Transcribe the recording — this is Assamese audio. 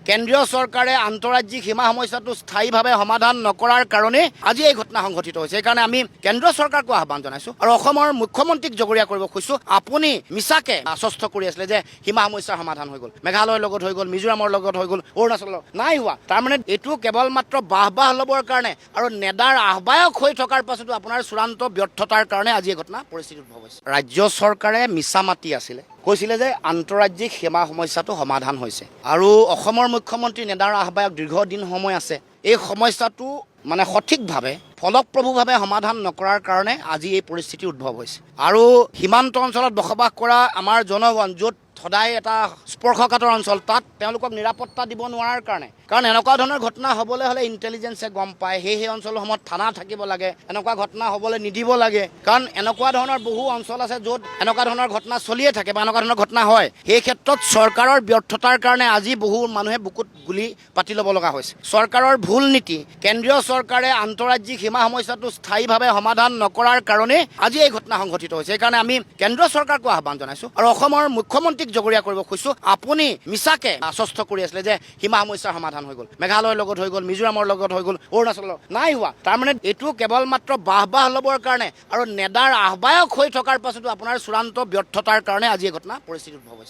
কেন্দ্ৰীয় চৰকাৰে আন্তঃৰাজ্যিক সীমা সমস্যাটো স্থায়ীভাৱে সমাধান নকৰাৰ কাৰণে আজি এই ঘটনা সংঘটিত হৈছে। সেইকাৰণে আমি কেন্দ্ৰীয় চৰকাৰকো আহ্বান জনাইছোঁ আৰু অসমৰ মুখ্যমন্ত্ৰীক জগৰীয়া কৰিব খুজিছোঁ, আপুনি মিছাকে আশ্বস্ত কৰি আছিলে যে সীমা সমস্যাৰ সমাধান হৈ গ'ল, মেঘালয়ৰ লগত হৈ গ'ল, মিজোৰামৰ লগত হৈ গ'ল, অৰুণাচলৰ নাই হোৱা। তাৰমানে এইটো কেৱল মাত্ৰ বাহ ল'বৰ কাৰণে আৰু নেডাৰ আহ্বায়ক হৈ থকাৰ পাছতো আপোনাৰ চূড়ান্ত ব্যৰ্থতাৰ কাৰণে আজি এই ঘটনা পৰিস্থিতি উদ্ভৱ হৈছে। ৰাজ্য চৰকাৰে মিছা মাতি আছিলে, কৈছিলে যে আন্তঃৰাজ্যিক সীমা সমস্যাটো সমাধান হৈছে আৰু অসমৰ মুখ্যমন্ত্ৰী নেডাৰ আহ্বায়ক দীৰ্ঘদিন সময় আছে। এই সমস্যাটো মানে সঠিকভাৱে ফলপ্ৰসূভাৱে সমাধান নকৰাৰ কাৰণে আজি এই পৰিস্থিতি উদ্ভৱ হৈছে। আৰু সীমান্ত অঞ্চলত বসবাস কৰা আমাৰ জনগণ, য'ত সদায় এটা স্পৰ্শকাতৰ অঞ্চল, তাত তেওঁলোকক নিৰাপত্তা দিব নোৱাৰাৰ কাৰণে, কাৰণ এনেকুৱা ধৰণৰ ঘটনা হ'বলৈ হ'লে ইণ্টেলিজেন্সে গম পায়, সেই অঞ্চলসমূহত থানা থাকিব লাগে, এনেকুৱা ঘটনা হ'বলৈ নিদিব লাগে। কাৰণ এনেকুৱা ধৰণৰ বহু অঞ্চল আছে য'ত এনেকুৱা ধৰণৰ ঘটনা চলিয়ে থাকে বা এনেকুৱা ধৰণৰ ঘটনা হয়। সেই ক্ষেত্ৰত চৰকাৰৰ ব্যৰ্থতাৰ কাৰণে আজি বহু মানুহে বুকুত গুলি পাতি ল'ব লগা হৈছে। চৰকাৰৰ ভুল নীতি, কেন্দ্ৰীয় চৰকাৰে আন্তঃৰাজ্যিক সীমা সমস্যাটো স্থায়ীভাৱে সমাধান নকৰাৰ কাৰণে আজি এই ঘটনা সংঘটিত হৈছে। সেইকাৰণে আমি কেন্দ্ৰীয় চৰকাৰকো আহ্বান জনাইছোঁ আৰু অসমৰ মুখ্যমন্ত্ৰীক জগৰীয়া কৰিব খুজিছোঁ, আপুনি মিছাকে আশ্বস্ত কৰি আছিলে যে সীমা সমস্যাৰ সমাধান হৈ গ'ল, মেঘালয়ৰ লগত হৈ গ'ল, মিজোৰামৰ লগত হৈ গ'ল, অৰুণাচলৰ নাই হোৱা। তাৰমানে এইটো কেৱল মাত্ৰ বাহ ল'বৰ কাৰণে আৰু নেডাৰ আহ্বায়ক হৈ থকাৰ পাছতো আপোনাৰ চূড়ান্ত ব্যৰ্থতাৰ কাৰণে আজি এই ঘটনা পৰিস্থিতি উদ্ভৱ হৈছে।